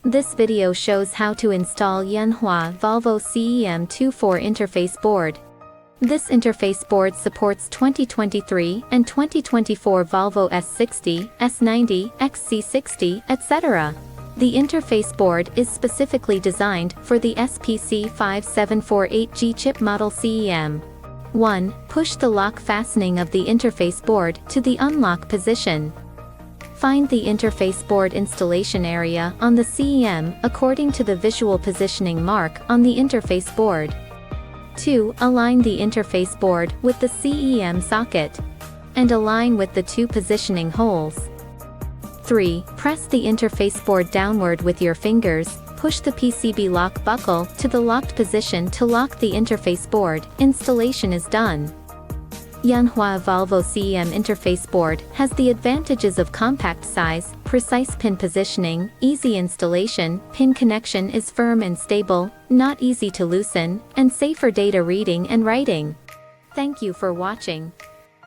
This video shows how to install Yanhua VOLVO-CEM-24 interface board. This interface board supports 2023 and 2024 Volvo S60, S90, XC60, etc. The interface board is specifically designed for the SPC5748G chip model CEM. 1. Push the lock fastening of the interface board to the unlock position. Find the interface board installation area on the CEM according to the visual positioning mark on the interface board. 2. Align the interface board with the CEM socket and align with the two positioning holes. 3. Press the interface board downward with your fingers. Push the PCB lock buckle to the locked position to lock the interface board. Installation is done. Yanhua VOLVO-CEM interface board has the advantages of compact size, precise pin positioning, easy installation, pin connection is firm and stable, not easy to loosen, and safe for data reading and writing. Thank you for watching.